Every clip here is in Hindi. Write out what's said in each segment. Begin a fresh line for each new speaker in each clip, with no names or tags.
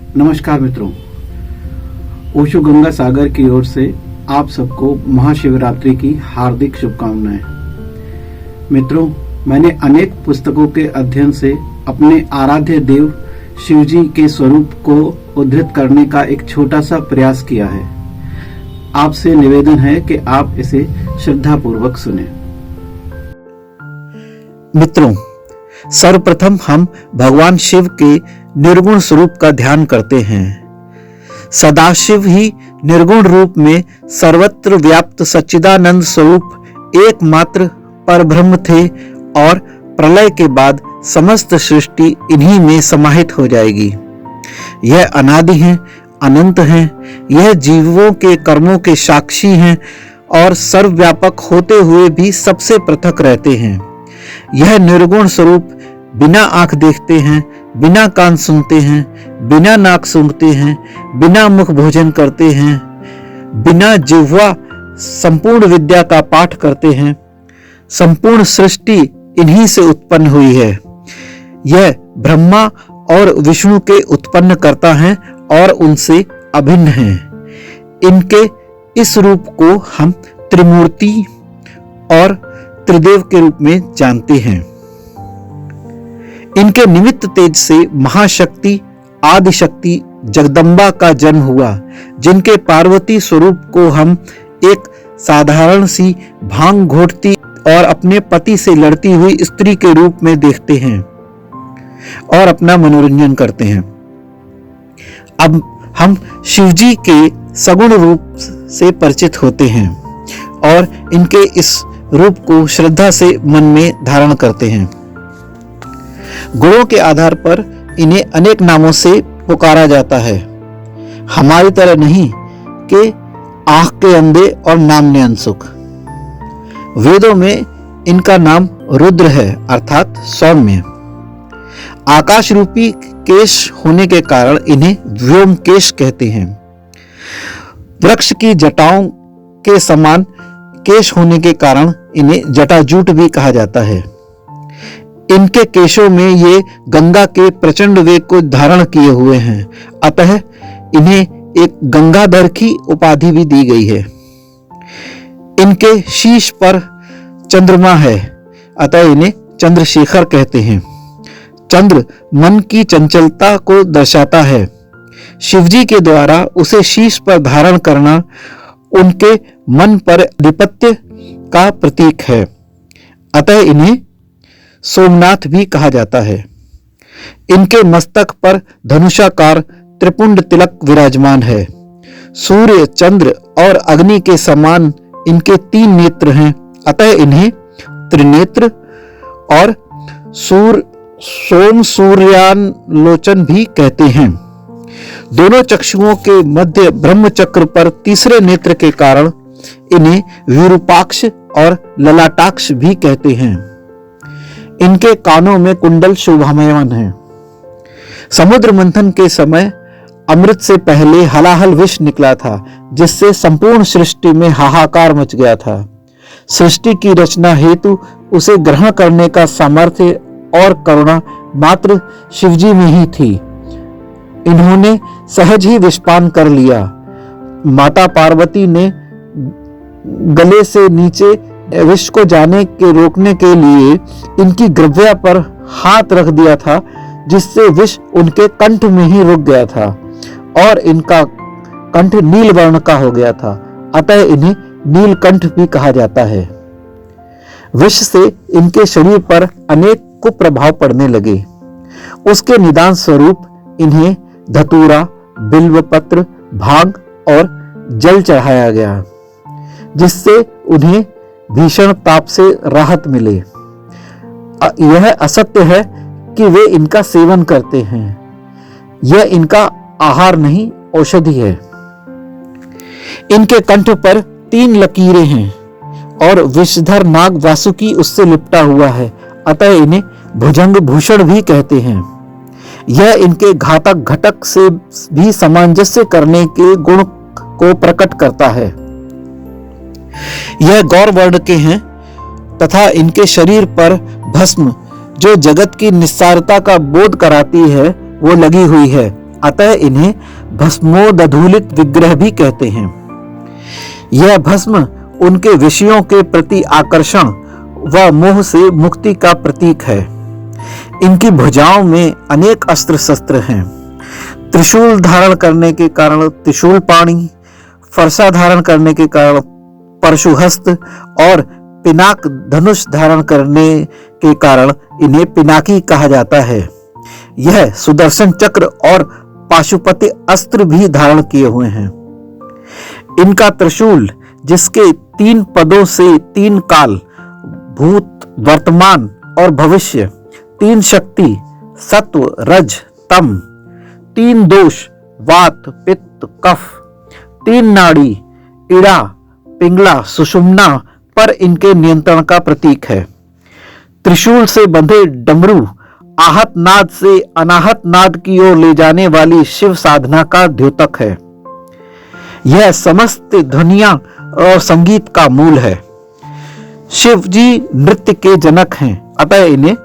नमस्कार मित्रों, ओशो गंगा सागर की ओर से आप सबको महाशिवरात्रि की हार्दिक शुभकामनाएं। मित्रों, मैंने अनेक पुस्तकों के अध्ययन से अपने आराध्य देव शिव जी के स्वरूप को उद्धृत करने का एक छोटा सा प्रयास किया है। आपसे निवेदन है कि आप इसे श्रद्धापूर्वक सुनें।
मित्रों, सर्वप्रथम हम भगवान शिव के निर्गुण स्वरूप का ध्यान करते हैं। सदाशिव ही निर्गुण रूप में सर्वत्र व्याप्त सच्चिदानंद स्वरूप एकमात्र परब्रह्म थे और प्रलय के बाद समस्त सृष्टि इन्हीं में समाहित हो जाएगी। यह अनादि हैं, अनंत हैं, यह जीवों के कर्मों के साक्षी हैं और सर्वव्यापक होते हुए भी सबसे पृथक रहते हैं। यह निर्गुण स्वरूप बिना आंख देखते हैं, बिना कान सुनते हैं, बिना नाक सूंघते हैं, बिना मुख भोजन करते हैं, बिना जिह्वा संपूर्ण विद्या का पाठ करते हैं। संपूर्ण सृष्टि इन्हीं से उत्पन्न हुई है। यह ब्रह्मा और विष्णु के उत्पन्न करता है और उनसे अभिन्न हैं। इनके इस रूप को हम त्रिमूर्ति और त्रिदेव के रूप में जानते हैं। इनके निमित्त तेज से महाशक्ति आदिशक्ति जगदम्बा का जन्म हुआ, जिनके पार्वती स्वरूप को हम एक साधारण सी भांग घोटती और अपने पति से लड़ती हुई स्त्री के रूप में देखते हैं और अपना मनोरंजन करते हैं। अब हम शिवजी के सगुण रूप से परिचित होते हैं और इनके इस रूप को श्रद्धा से मन में धारण करते हैं। गुणों के आधार पर इन्हें अनेक नामों से पुकारा जाता है। हमारी तरह नहीं कि आंख के अंधे और नाम ने अनसुख। वेदों में इनका नाम रुद्र है, अर्थात सौम्य। आकाश रूपी केश होने के कारण इन्हें व्योमकेश कहते हैं। वृक्ष की जटाओं के समान केश होने के कारण इन्हें जटाजूट भी कहा जाता है। इनके केशों में ये गंगा के प्रचंड वेग को धारण किए हुए हैं, अतः इन्हें एक गंगाधर की उपाधि भी दी गई है। इनके शीश पर चंद्रमा है, अतः इन्हें चंद्रशेखर कहते हैं। चंद्र मन की चंचलता को दर्शाता है। शिवजी के द्वारा उसे शीश पर धारण करना उनके मन पर अधिपत्य का प्रतीक है, अतः इन्हें सोमनाथ भी कहा जाता है। इनके मस्तक पर धनुषाकार त्रिपुंड तिलक विराजमान है। सूर्य, चंद्र और अग्नि के समान इनके 3 नेत्र हैं, अतः इन्हें त्रिनेत्र और सोम सूर्यालोचन भी कहते हैं। दोनों चक्षुओं के मध्य ब्रह्म चक्र पर तीसरे नेत्र के कारण इन्हें विरूपाक्ष और ललाटाक्ष भी कहते हैं। इनके कानों में कुंडल शोभायमान है। समुद्र मंथन के समय अमृत से पहले हलाहल विष निकला था, जिससे संपूर्ण सृष्टि में हाहाकार मच गया था। सृष्टि की रचना हेतु उसे ग्रहण करने का सामर्थ्य और करुणा मात्र शिवजी में ही थी। इन्होंने सहज ही विषपान कर लिया। माता पार्वती ने गले से नीचे विष को जाने के रोकने के लिए इनकी ग्रव्या पर हाथ रख दिया था, जिससे विष उनके कंठ में ही रुक गया था और इनका कंठ नील वर्ण का हो गया था, अतः इन्हें नीलकंठ भी कहा जाता है। विष से इनके शरीर पर अनेक कुप्रभाव पड़ने लगे। उसके निदान स्वरूप इन्हें धतूरा, बिल्वपत्र, भांग और जल चढ़ाया गया, जिससे उन्हें भीषण ताप से राहत मिले। यह असत्य है कि वे इनका सेवन करते हैं। यह इनका आहार नहीं, औषधि है। इनके कंठ पर 3 लकीरें हैं और विषधर नाग वासुकी उससे लिपटा हुआ है, अतः इन्हें भुजंग भूषण भी कहते हैं। यह इनके घातक घटक से भी सामंजस्य करने के गुण को प्रकट करता है। यह गौर वर्ण के हैं तथा इनके शरीर पर भस्म, जो जगत की निस्सारता का बोध कराती है, वो लगी हुई है, अतः इन्हें भस्मोदधूलित विग्रह भी कहते हैं। यह भस्म उनके विषयों के प्रति आकर्षण व मोह से मुक्ति का प्रतीक है। इनकी भुजाओं में अनेक अस्त्र शस्त्र हैं। त्रिशूल धारण करने के कारण त्रिशूल पाणी, फरसा धारण करने के कारण परशुहस्त और पिनाक धनुष धारण करने के कारण इन्हें पिनाकी कहा जाता है। यह सुदर्शन चक्र और पाशुपति अस्त्र भी धारण किए हुए हैं। इनका त्रिशूल, जिसके 3 पदों से 3 काल, भूत, वर्तमान और भविष्य, 3 शक्ति, सत्व, रज, तम, 3 दोष, वात, पित्त, कफ, 3 नाड़ी, इड़ा, पिंगला, सुषुम्ना पर इनके नियंत्रण का प्रतीक है। त्रिशूल से बंधे डमरू आहत नाद से अनाहत नाद की ओर ले जाने वाली शिव साधना का द्योतक है। यह समस्त ध्वनियां और संगीत का मूल है। शिव जी नृत्य के जनक हैं, अतः इन्हें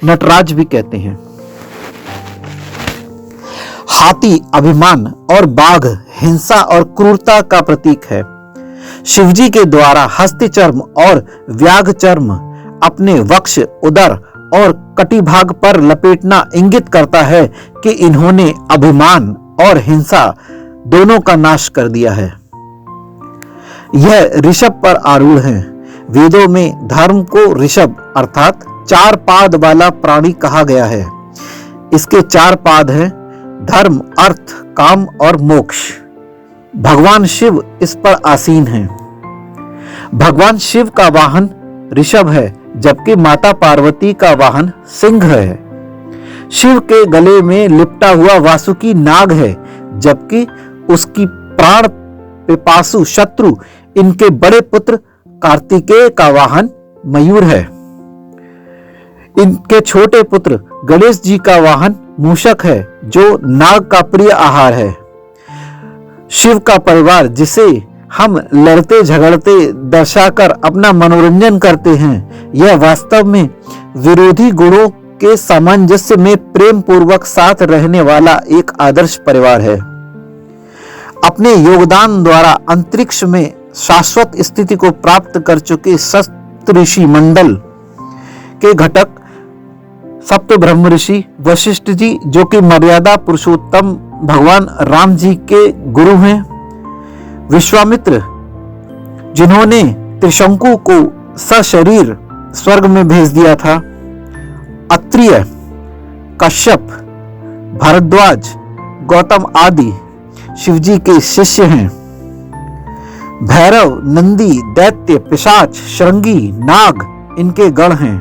नटराज भी कहते हैं। हाथी अभिमान और बाघ हिंसा और क्रूरता का प्रतीक है। शिवजी के द्वारा हस्ती चर्म और व्याघ चर्म अपने वक्ष, उदर और कटिभाग पर लपेटना इंगित करता है कि इन्होंने अभिमान और हिंसा दोनों का नाश कर दिया है। यह ऋषभ पर आरूढ़ हैं। वेदों में धर्म को ऋषभ अर्थात 4 पाद वाला प्राणी कहा गया है। इसके 4 पाद हैं धर्म, अर्थ, काम और मोक्ष। भगवान शिव इस पर आसीन हैं। भगवान शिव का वाहन ऋषभ है, जबकि माता पार्वती का वाहन सिंह है। शिव के गले में लिपटा हुआ वासुकी नाग है, जबकि उसकी प्राण पिपासु शत्रु इनके बड़े पुत्र कार्तिकेय का वाहन मयूर है। इनके छोटे पुत्र गणेश जी का वाहन मूषक है, जो नाग का प्रिय आहार है। शिव का परिवार, जिसे हम लड़ते झगड़ते दर्शाकर अपना मनोरंजन करते हैं, यह वास्तव में विरोधी गुणों के सामंजस्य में प्रेम पूर्वक साथ रहने वाला एक आदर्श परिवार है। अपने योगदान द्वारा अंतरिक्ष में शाश्वत स्थिति को प्राप्त कर चुके सप्तऋषि मंडल के घटक सप्त ब्रह्म ऋषि वशिष्ठ जी, जो कि मर्यादा पुरुषोत्तम भगवान राम जी के गुरु हैं, विश्वामित्र जिन्होंने त्रिशंकु को सशरीर स्वर्ग में भेज दिया था, अत्रिय, कश्यप, भारद्वाज, गौतम आदि शिवजी के शिष्य हैं। भैरव, नंदी, दैत्य, पिशाच, श्रृंगी, नाग इनके गण हैं।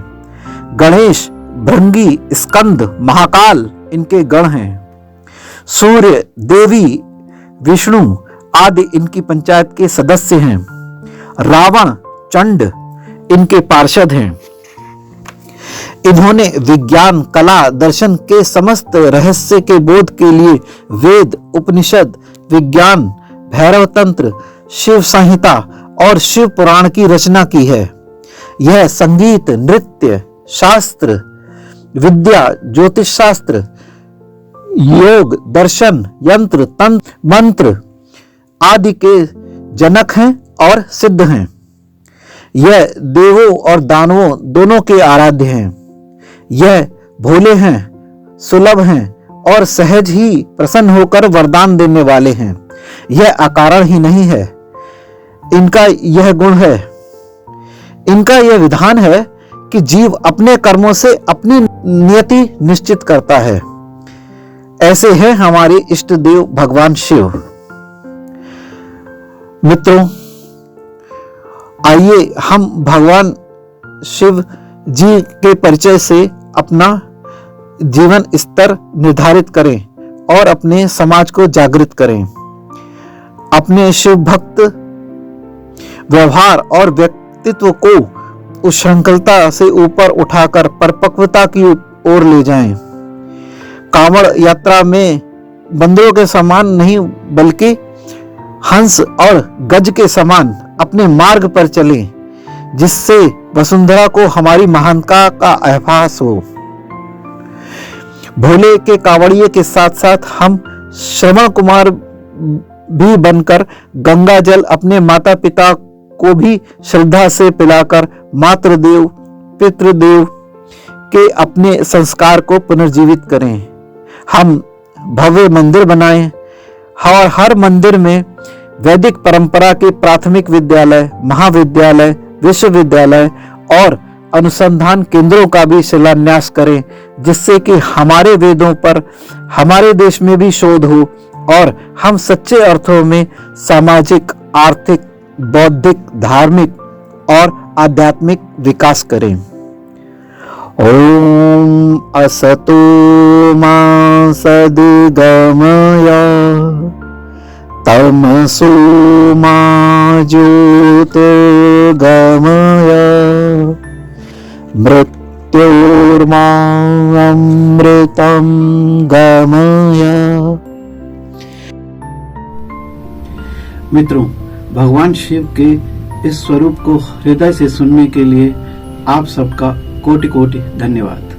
गणेश, भृंगी, स्कंद, महाकाल इनके गण हैं। सूर्य, देवी, विष्णु आदि इनकी पंचायत के सदस्य हैं। रावण, चंड इनके पार्षद हैं। इन्होंने विज्ञान, कला, दर्शन के समस्त रहस्य के बोध के लिए वेद, उपनिषद, विज्ञान, भैरव तंत्र, शिव संहिता और शिव पुराण की रचना की है। यह संगीत, नृत्य, शास्त्र, विद्या, ज्योतिष शास्त्र, योग, दर्शन, यंत्र, तंत्र, मंत्र आदि के जनक हैं और सिद्ध हैं। यह देवों और दानवों दोनों के आराध्य हैं। यह भोले हैं, सुलभ हैं और सहज ही प्रसन्न होकर वरदान देने वाले हैं। यह अकारण ही नहीं है, इनका यह गुण है। इनका यह विधान है कि जीव अपने कर्मों से अपनी नियति निश्चित करता है। ऐसे हैं हमारे इष्ट देव भगवान शिव। मित्रों, आइए हम भगवान शिव जी के परिचय से अपना जीवन स्तर निर्धारित करें और अपने समाज को जागृत करें। अपने शिव भक्त व्यवहार और व्यक्तित्व को उस श्रृंखलता से ऊपर उठाकर परिपक्वता की ओर ले जाएं। कांवड़ यात्रा में बंदरों के समान नहीं, बल्कि हंस और गज के समान अपने मार्ग पर चलें, जिससे वसुंधरा को हमारी महानता का आभास हो। भोले के कांवड़िए के साथ साथ हम श्रवण कुमार भी बनकर गंगा जल अपने माता पिता को भी श्रद्धा से पिलाकर मातृदेव पितृदेव के अपने संस्कार को पुनर्जीवित करें। हम भव्य मंदिर बनाएं और हर मंदिर में वैदिक परंपरा के प्राथमिक विद्यालय, महाविद्यालय, विश्वविद्यालय और अनुसंधान केंद्रों का भी शिलान्यास करें, जिससे कि हमारे वेदों पर हमारे देश में भी शोध हो और हम सच्चे अर्थों में सामाजिक, आर्थिक, बौद्धिक, धार्मिक और आध्यात्मिक विकास करें। ओम असतो मा सद्गमय तमसो मा ज्योतिर्गमय मृत्योर्मा अमृतं गमय।
मित्रों, भगवान शिव के इस स्वरूप को हृदय से सुनने के लिए आप सबका कोटि कोटि धन्यवाद।